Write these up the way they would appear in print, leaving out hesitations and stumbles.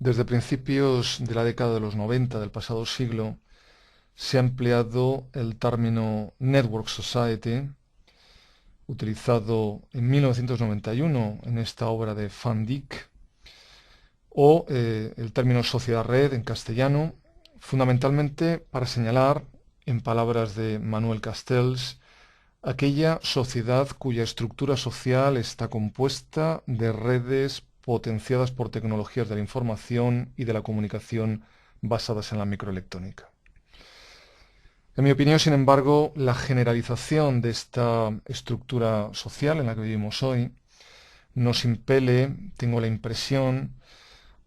Desde principios de la década de los 90 del pasado siglo se ha empleado el término Network Society, utilizado en 1991 en esta obra de Van Dyck, o el término sociedad red en castellano, fundamentalmente para señalar, en palabras de Manuel Castells, aquella sociedad cuya estructura social está compuesta de redes potenciadas por tecnologías de la información y de la comunicación basadas en la microelectrónica. En mi opinión, sin embargo, la generalización de esta estructura social en la que vivimos hoy nos impele, tengo la impresión,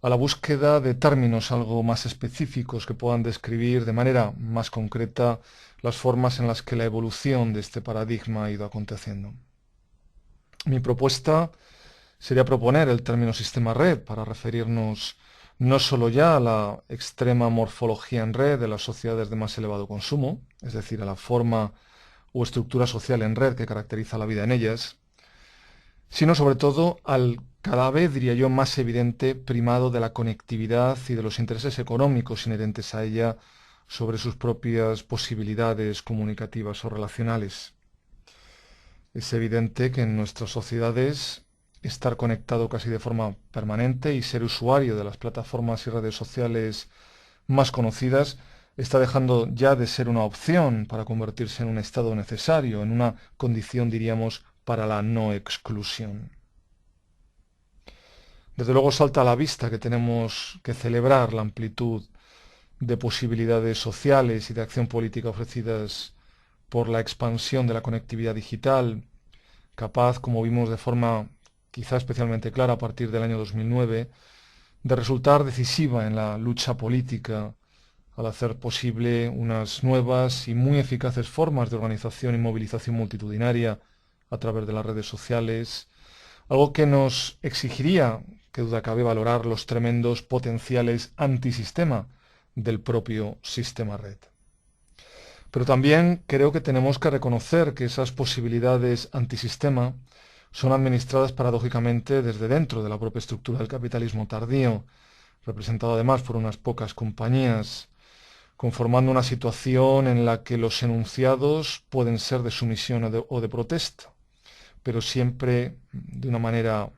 a la búsqueda de términos algo más específicos que puedan describir de manera más concreta las formas en las que la evolución de este paradigma ha ido aconteciendo. Mi propuesta sería proponer el término sistema red para referirnos no solo ya a la extrema morfología en red de las sociedades de más elevado consumo, es decir, a la forma o estructura social en red que caracteriza la vida en ellas, sino sobre todo al cada vez, diría yo, más evidente primado de la conectividad y de los intereses económicos inherentes a ella sobre sus propias posibilidades comunicativas o relacionales. Es evidente que en nuestras sociedades estar conectado casi de forma permanente y ser usuario de las plataformas y redes sociales más conocidas está dejando ya de ser una opción para convertirse en un estado necesario, en una condición, diríamos, para la no exclusión. Desde luego salta a la vista que tenemos que celebrar la amplitud de posibilidades sociales y de acción política ofrecidas por la expansión de la conectividad digital, capaz, como vimos de forma quizá especialmente clara a partir del año 2009, de resultar decisiva en la lucha política al hacer posible unas nuevas y muy eficaces formas de organización y movilización multitudinaria a través de las redes sociales, algo que nos exigiría, que duda cabe, valorar los tremendos potenciales antisistema del propio sistema red. Pero también creo que tenemos que reconocer que esas posibilidades antisistema son administradas paradójicamente desde dentro de la propia estructura del capitalismo tardío, representado además por unas pocas compañías, conformando una situación en la que los enunciados pueden ser de sumisión o de protesta, pero siempre de una manera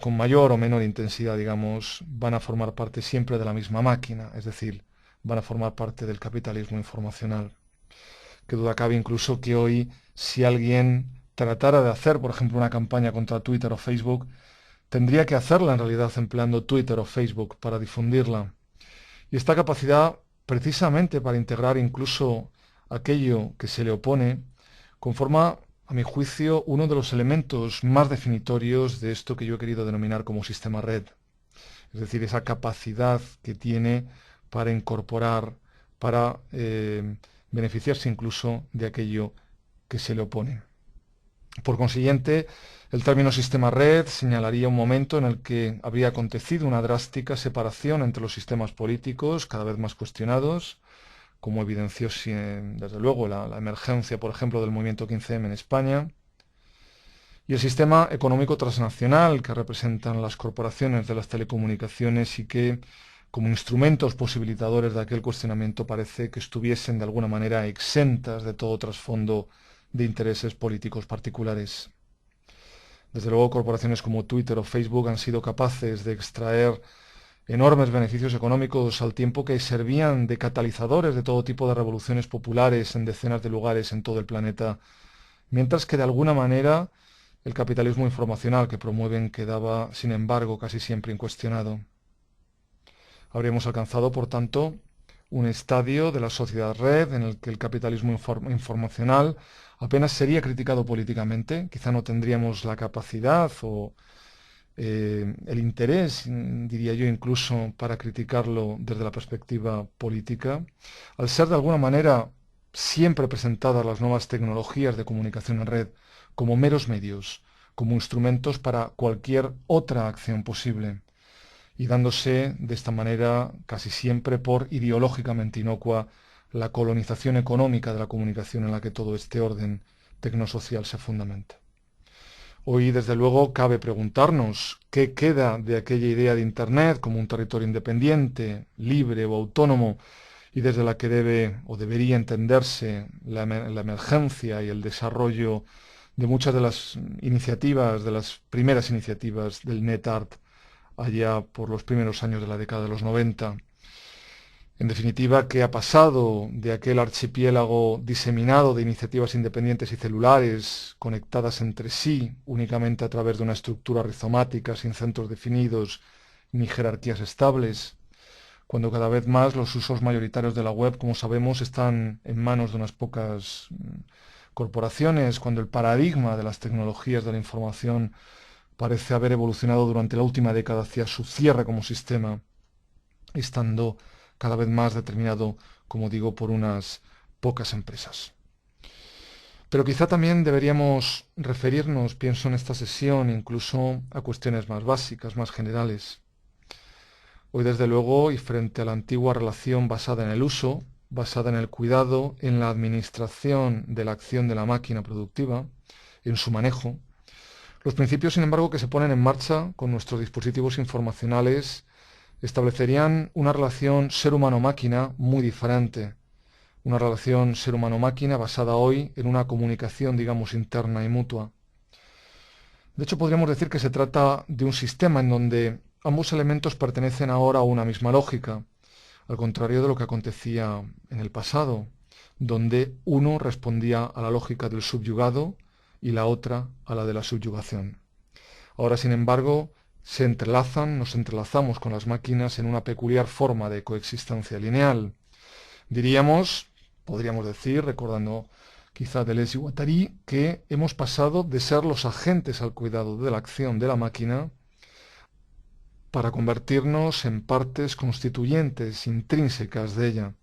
con mayor o menor intensidad, digamos, van a formar parte siempre de la misma máquina, es decir, van a formar parte del capitalismo informacional. Que duda cabe incluso que hoy, si alguien tratara de hacer, por ejemplo, una campaña contra Twitter o Facebook, tendría que hacerla en realidad empleando Twitter o Facebook para difundirla. Y esta capacidad, precisamente para integrar incluso aquello que se le opone, conforma, a mi juicio, uno de los elementos más definitorios de esto que yo he querido denominar como sistema red. Es decir, esa capacidad que tiene para incorporar, para beneficiarse incluso de aquello que se le opone. Por consiguiente, el término sistema red señalaría un momento en el que habría acontecido una drástica separación entre los sistemas políticos, cada vez más cuestionados, como evidenció desde luego la emergencia, por ejemplo, del movimiento 15M en España, y el sistema económico transnacional que representan las corporaciones de las telecomunicaciones y que, como instrumentos posibilitadores de aquel cuestionamiento, parece que estuviesen de alguna manera exentas de todo trasfondo de intereses políticos particulares. Desde luego, corporaciones como Twitter o Facebook han sido capaces de extraer enormes beneficios económicos al tiempo que servían de catalizadores de todo tipo de revoluciones populares en decenas de lugares en todo el planeta, mientras que de alguna manera el capitalismo informacional que promueven quedaba, sin embargo, casi siempre incuestionado. Habríamos alcanzado, por tanto, un estadio de la sociedad red en el que el capitalismo informacional apenas sería criticado políticamente, quizá no tendríamos la capacidad o el interés, diría yo, incluso para criticarlo desde la perspectiva política, al ser de alguna manera siempre presentadas las nuevas tecnologías de comunicación en red como meros medios, como instrumentos para cualquier otra acción posible, y dándose de esta manera casi siempre por ideológicamente inocua la colonización económica de la comunicación en la que todo este orden tecnosocial se fundamenta. Hoy, desde luego, cabe preguntarnos qué queda de aquella idea de Internet como un territorio independiente, libre o autónomo, y desde la que debe o debería entenderse la emergencia y el desarrollo de muchas de las iniciativas, de las primeras iniciativas del NetArt allá por los primeros años de la década de los 90. En definitiva, ¿qué ha pasado de aquel archipiélago diseminado de iniciativas independientes y celulares conectadas entre sí únicamente a través de una estructura rizomática sin centros definidos ni jerarquías estables? Cuando cada vez más los usos mayoritarios de la web, como sabemos, están en manos de unas pocas corporaciones, cuando el paradigma de las tecnologías de la información parece haber evolucionado durante la última década hacia su cierre como sistema, estando cada vez más determinado, como digo, por unas pocas empresas. Pero quizá también deberíamos referirnos, pienso en esta sesión, incluso a cuestiones más básicas, más generales. Hoy, desde luego, y frente a la antigua relación basada en el uso, basada en el cuidado, en la administración de la acción de la máquina productiva, en su manejo, los principios, sin embargo, que se ponen en marcha con nuestros dispositivos informacionales establecerían una relación ser humano-máquina muy diferente. Una relación ser humano-máquina basada hoy en una comunicación, digamos, interna y mutua. De hecho, podríamos decir que se trata de un sistema en donde ambos elementos pertenecen ahora a una misma lógica, al contrario de lo que acontecía en el pasado, donde uno respondía a la lógica del subyugado y la otra a la de la subyugación. Ahora, sin embargo, nos entrelazamos con las máquinas en una peculiar forma de coexistencia lineal. Podríamos decir, recordando quizá Deleuze y Guattari, que hemos pasado de ser los agentes al cuidado de la acción de la máquina para convertirnos en partes constituyentes, intrínsecas de ella,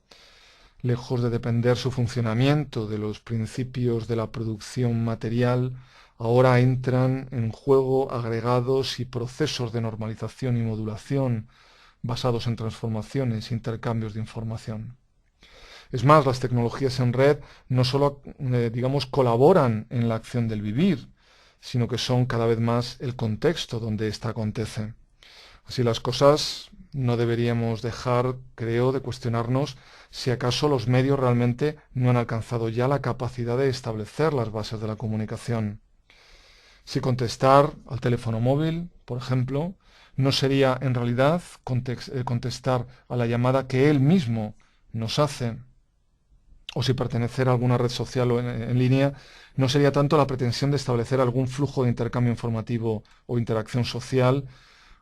lejos de depender su funcionamiento de los principios de la producción material. Ahora entran en juego agregados y procesos de normalización y modulación basados en transformaciones e intercambios de información. Es más, las tecnologías en red no solo, digamos, colaboran en la acción del vivir, sino que son cada vez más el contexto donde ésta acontece. Así las cosas, no deberíamos dejar, creo, de cuestionarnos si acaso los medios realmente no han alcanzado ya la capacidad de establecer las bases de la comunicación. Si contestar al teléfono móvil, por ejemplo, no sería en realidad contestar a la llamada que él mismo nos hace, o si pertenecer a alguna red social o en línea, no sería tanto la pretensión de establecer algún flujo de intercambio informativo o interacción social,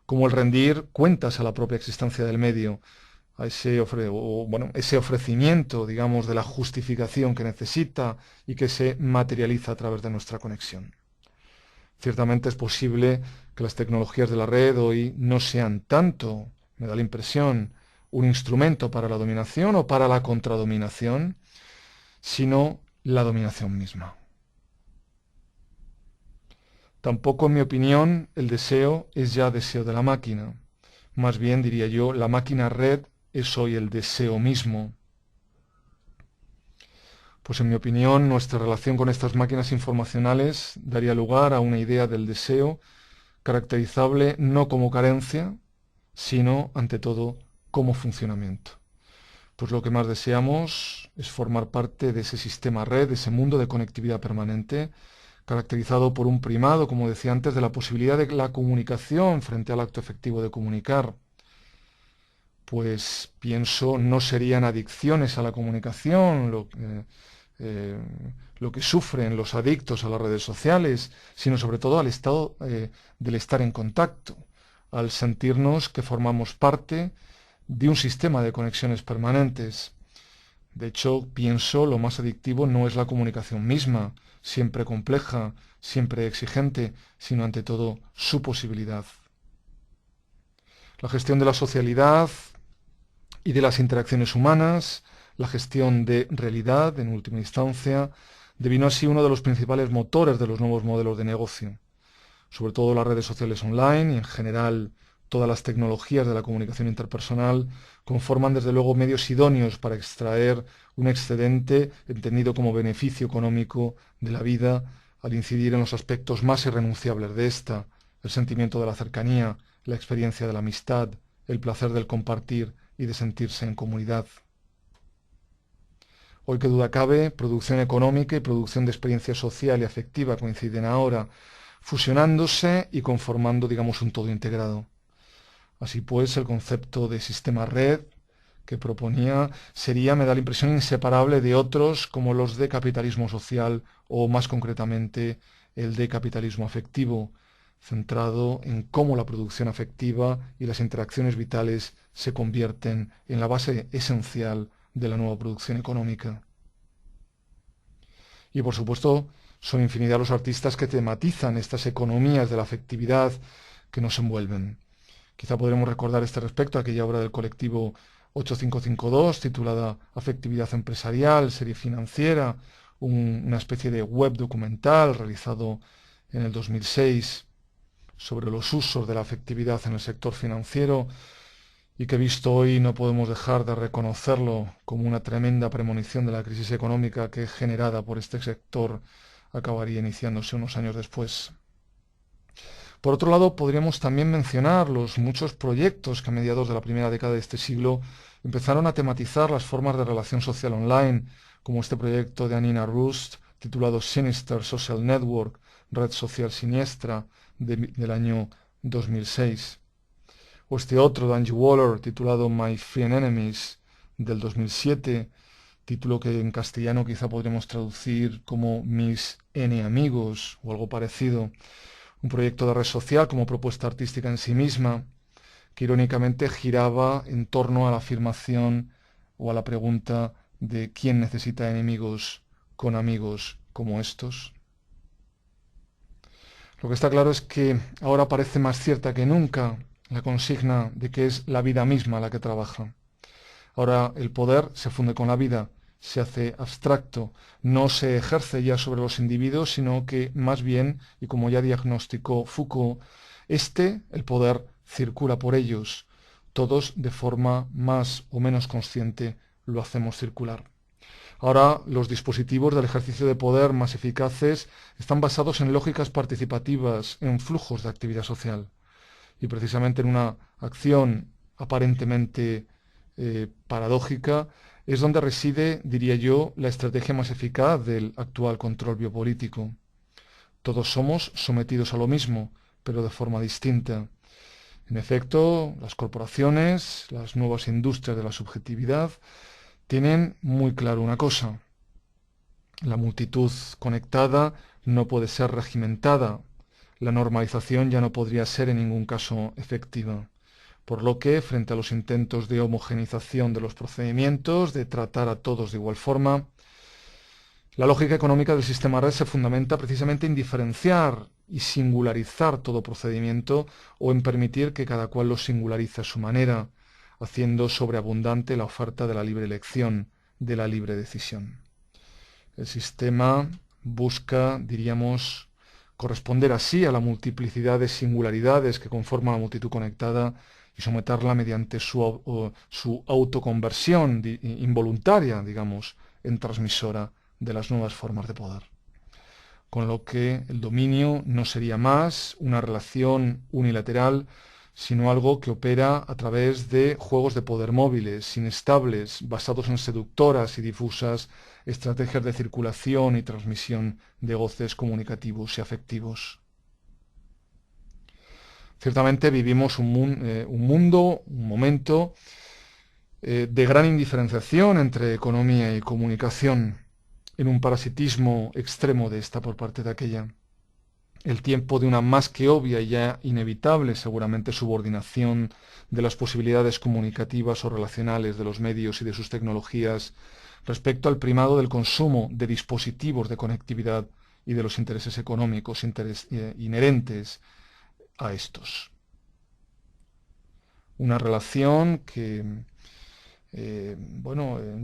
como el rendir cuentas a la propia existencia del medio, a ese ofrecimiento, digamos, de la justificación que necesita y que se materializa a través de nuestra conexión. Ciertamente es posible que las tecnologías de la red hoy no sean tanto, me da la impresión, un instrumento para la dominación o para la contradominación, sino la dominación misma. Tampoco, en mi opinión, el deseo es ya deseo de la máquina. Más bien, diría yo, la máquina red es hoy el deseo mismo. Pues en mi opinión, nuestra relación con estas máquinas informacionales daría lugar a una idea del deseo caracterizable no como carencia, sino, ante todo, como funcionamiento. Pues lo que más deseamos es formar parte de ese sistema red, de ese mundo de conectividad permanente, caracterizado por un primado, como decía antes, de la posibilidad de la comunicación frente al acto efectivo de comunicar. Pues pienso, no serían adicciones a la comunicación lo que sufren los adictos a las redes sociales, sino sobre todo al estado del estar en contacto, al sentirnos que formamos parte de un sistema de conexiones permanentes. De hecho, pienso, lo más adictivo no es la comunicación misma, siempre compleja, siempre exigente, sino ante todo su posibilidad. La gestión de la socialidad y de las interacciones humanas, la gestión de realidad, en última instancia, devino así uno de los principales motores de los nuevos modelos de negocio. Sobre todo las redes sociales online y en general todas las tecnologías de la comunicación interpersonal conforman desde luego medios idóneos para extraer un excedente entendido como beneficio económico de la vida al incidir en los aspectos más irrenunciables de esta, el sentimiento de la cercanía, la experiencia de la amistad, el placer del compartir y de sentirse en comunidad. Hoy que duda cabe, producción económica y producción de experiencia social y afectiva coinciden ahora, fusionándose y conformando, digamos, un todo integrado. Así pues, el concepto de sistema red que proponía sería, me da la impresión, inseparable de otros como los de capitalismo social o, más concretamente, el de capitalismo afectivo, centrado en cómo la producción afectiva y las interacciones vitales se convierten en la base esencial de la nueva producción económica. Y por supuesto, son infinidad los artistas que tematizan estas economías de la afectividad que nos envuelven. Quizá podremos recordar este respecto a aquella obra del colectivo 8552 titulada Afectividad empresarial, serie financiera, una especie de web documental realizado en el 2006 sobre los usos de la afectividad en el sector financiero y que visto hoy no podemos dejar de reconocerlo como una tremenda premonición de la crisis económica que generada por este sector acabaría iniciándose unos años después. Por otro lado, podríamos también mencionar los muchos proyectos que a mediados de la primera década de este siglo empezaron a tematizar las formas de relación social online, como este proyecto de Anina Rust, titulado Sinister Social Network, Red Social Siniestra, del año 2006. O este otro de Angie Waller, titulado My Friend Enemies, del 2007, título que en castellano quizá podremos traducir como Mis N Amigos o algo parecido. Un proyecto de red social como propuesta artística en sí misma, que irónicamente giraba en torno a la afirmación o a la pregunta de quién necesita enemigos con amigos como estos. Lo que está claro es que ahora parece más cierta que nunca la consigna de que es la vida misma la que trabaja. Ahora el poder se funde con la vida, se hace abstracto, no se ejerce ya sobre los individuos, sino que más bien, y como ya diagnosticó Foucault, el poder, circula por ellos. Todos, de forma más o menos consciente, lo hacemos circular. Ahora, los dispositivos del ejercicio de poder más eficaces están basados en lógicas participativas, en flujos de actividad social. Y precisamente en una acción aparentemente paradójica, es donde reside, diría yo, la estrategia más eficaz del actual control biopolítico. Todos somos sometidos a lo mismo, pero de forma distinta. En efecto, las corporaciones, las nuevas industrias de la subjetividad, tienen muy claro una cosa. La multitud conectada no puede ser regimentada. La normalización ya no podría ser en ningún caso efectiva. Por lo que, frente a los intentos de homogenización de los procedimientos, de tratar a todos de igual forma, la lógica económica del sistema red se fundamenta precisamente en diferenciar y singularizar todo procedimiento o en permitir que cada cual lo singularice a su manera, haciendo sobreabundante la oferta de la libre elección, de la libre decisión. El sistema busca, diríamos, corresponder así a la multiplicidad de singularidades que conforman la multitud conectada y someterla mediante su autoconversión involuntaria, digamos, en transmisora de las nuevas formas de poder. Con lo que el dominio no sería más una relación unilateral, sino algo que opera a través de juegos de poder móviles, inestables, basados en seductoras y difusas estrategias de circulación y transmisión de goces comunicativos y afectivos. Ciertamente vivimos un momento de gran indiferenciación entre economía y comunicación, en un parasitismo extremo de esta por parte de aquella. El tiempo de una más que obvia y ya inevitable, seguramente, subordinación de las posibilidades comunicativas o relacionales de los medios y de sus tecnologías respecto al primado del consumo de dispositivos de conectividad y de los intereses económicos inherentes a estos. Una relación que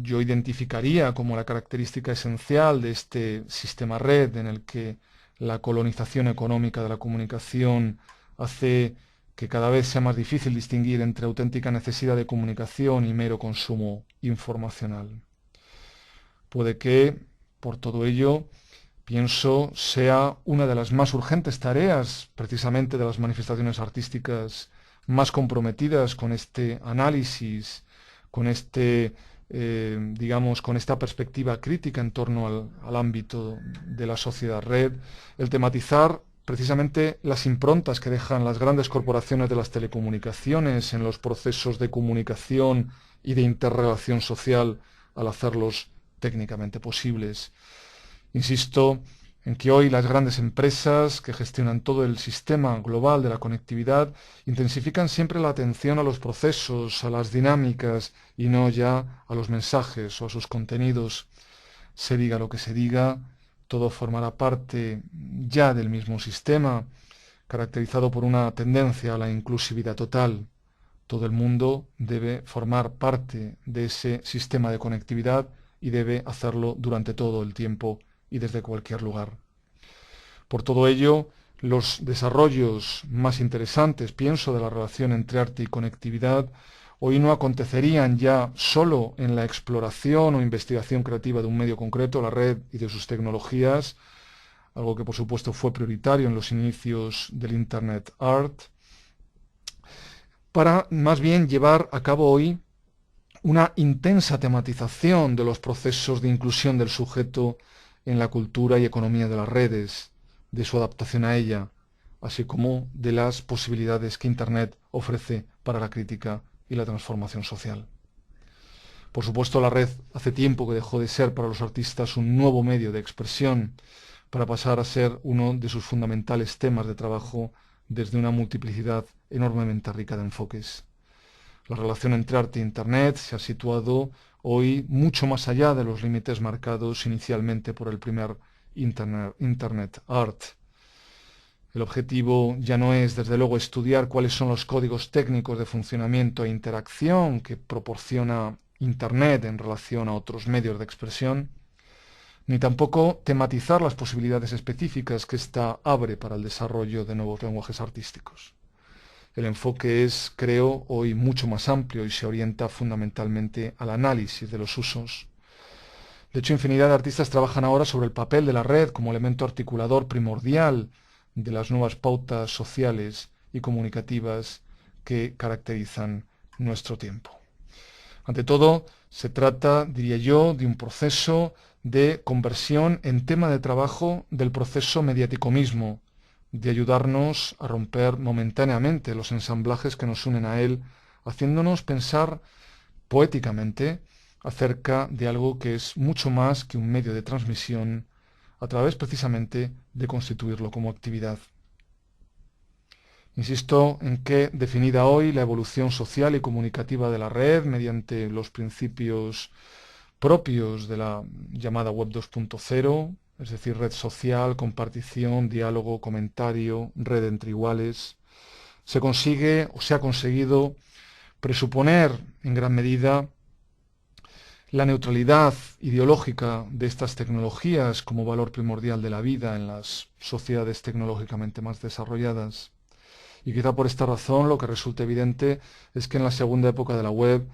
yo identificaría como la característica esencial de este sistema red en el que la colonización económica de la comunicación hace que cada vez sea más difícil distinguir entre auténtica necesidad de comunicación y mero consumo informacional. Puede que, por todo ello, pienso sea una de las más urgentes tareas, precisamente de las manifestaciones artísticas más comprometidas con este análisis, con digamos, con esta perspectiva crítica en torno al ámbito de la sociedad red, el tematizar precisamente las improntas que dejan las grandes corporaciones de las telecomunicaciones en los procesos de comunicación y de interrelación social al hacerlos técnicamente posibles. Insisto en que hoy las grandes empresas que gestionan todo el sistema global de la conectividad intensifican siempre la atención a los procesos, a las dinámicas y no ya a los mensajes o a sus contenidos. Se diga lo que se diga, todo formará parte ya del mismo sistema, caracterizado por una tendencia a la inclusividad total. Todo el mundo debe formar parte de ese sistema de conectividad y debe hacerlo durante todo el tiempo y desde cualquier lugar. Por todo ello, los desarrollos más interesantes, pienso, de la relación entre arte y conectividad, hoy no acontecerían ya solo en la exploración o investigación creativa de un medio concreto, la red y de sus tecnologías, algo que por supuesto fue prioritario en los inicios del Internet Art, para más bien llevar a cabo hoy una intensa tematización de los procesos de inclusión del sujeto en la cultura y economía de las redes, de su adaptación a ella, así como de las posibilidades que Internet ofrece para la crítica y la transformación social. Por supuesto, la red hace tiempo que dejó de ser para los artistas un nuevo medio de expresión, para pasar a ser uno de sus fundamentales temas de trabajo desde una multiplicidad enormemente rica de enfoques. La relación entre arte e Internet se ha situado hoy mucho más allá de los límites marcados inicialmente por el primer Internet Art. El objetivo ya no es, desde luego, estudiar cuáles son los códigos técnicos de funcionamiento e interacción que proporciona Internet en relación a otros medios de expresión, ni tampoco tematizar las posibilidades específicas que ésta abre para el desarrollo de nuevos lenguajes artísticos. El enfoque es, creo, hoy mucho más amplio y se orienta fundamentalmente al análisis de los usos. De hecho, infinidad de artistas trabajan ahora sobre el papel de la red como elemento articulador primordial de las nuevas pautas sociales y comunicativas que caracterizan nuestro tiempo. Ante todo, se trata, diría yo, de un proceso de conversión en tema de trabajo del proceso mediático mismo, de ayudarnos a romper momentáneamente los ensamblajes que nos unen a él, haciéndonos pensar poéticamente acerca de algo que es mucho más que un medio de transmisión, a través precisamente de constituirlo como actividad. Insisto en que, definida hoy la evolución social y comunicativa de la red mediante los principios propios de la llamada Web 2.0, es decir, red social, compartición, diálogo, comentario, red entre iguales, se consigue o se ha conseguido presuponer en gran medida la neutralidad ideológica de estas tecnologías como valor primordial de la vida en las sociedades tecnológicamente más desarrolladas. Y quizá por esta razón lo que resulta evidente es que en la segunda época de la web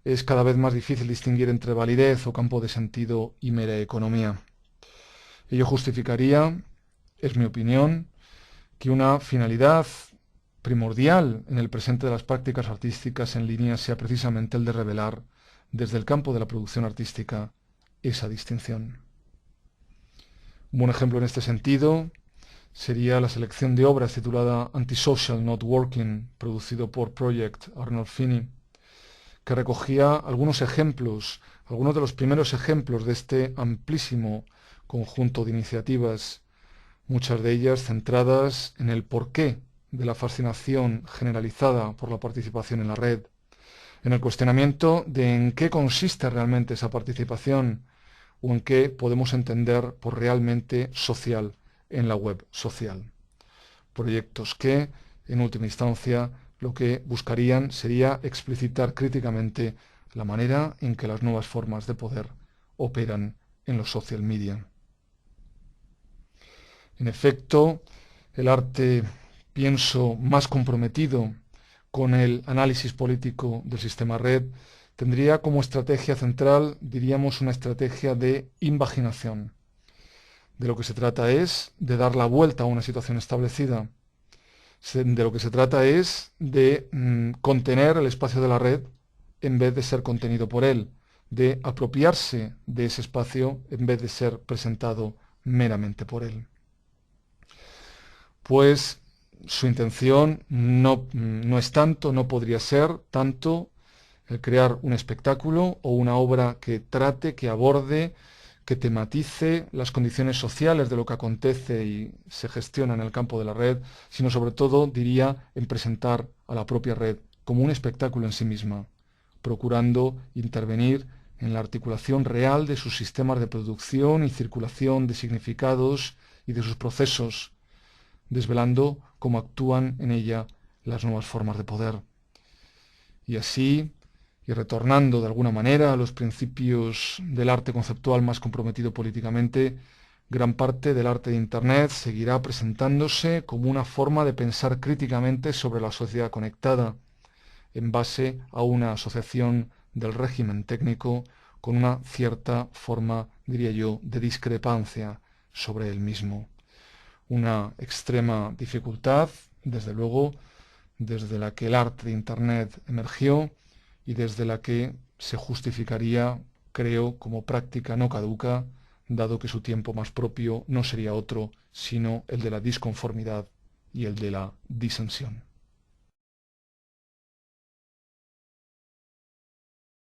es cada vez más difícil distinguir entre validez o campo de sentido y mera economía. Ello justificaría, es mi opinión, que una finalidad primordial en el presente de las prácticas artísticas en línea sea precisamente el de revelar, desde el campo de la producción artística, esa distinción. Un buen ejemplo en este sentido sería la selección de obras titulada Antisocial Not Working, producido por Project Arnold Finney, que recogía algunos ejemplos, algunos de los primeros ejemplos de este amplísimo conjunto de iniciativas, muchas de ellas centradas en el porqué de la fascinación generalizada por la participación en la red, en el cuestionamiento de en qué consiste realmente esa participación o en qué podemos entender por realmente social en la web social. Proyectos que, en última instancia, lo que buscarían sería explicitar críticamente la manera en que las nuevas formas de poder operan en los social media. En efecto, el arte, pienso, más comprometido con el análisis político del sistema red, tendría como estrategia central, diríamos, una estrategia de invaginación, De lo que se trata es de dar la vuelta a una situación establecida. De lo que se trata es de contener el espacio de la red en vez de ser contenido por él, de apropiarse de ese espacio en vez de ser presentado meramente por él. Pues su intención no es tanto, no podría ser tanto el crear un espectáculo o una obra que trate, que aborde, que tematice las condiciones sociales de lo que acontece y se gestiona en el campo de la red, sino sobre todo, diría, en presentar a la propia red como un espectáculo en sí misma, procurando intervenir en la articulación real de sus sistemas de producción y circulación de significados y de sus procesos, desvelando cómo actúan en ella las nuevas formas de poder. Y así, y retornando de alguna manera a los principios del arte conceptual más comprometido políticamente, gran parte del arte de Internet seguirá presentándose como una forma de pensar críticamente sobre la sociedad conectada, en base a una asociación del régimen técnico con una cierta forma, diría yo, de discrepancia sobre el mismo. Una extrema dificultad, desde luego, desde la que el arte de Internet emergió y desde la que se justificaría, creo, como práctica no caduca, dado que su tiempo más propio no sería otro, sino el de la disconformidad y el de la disensión.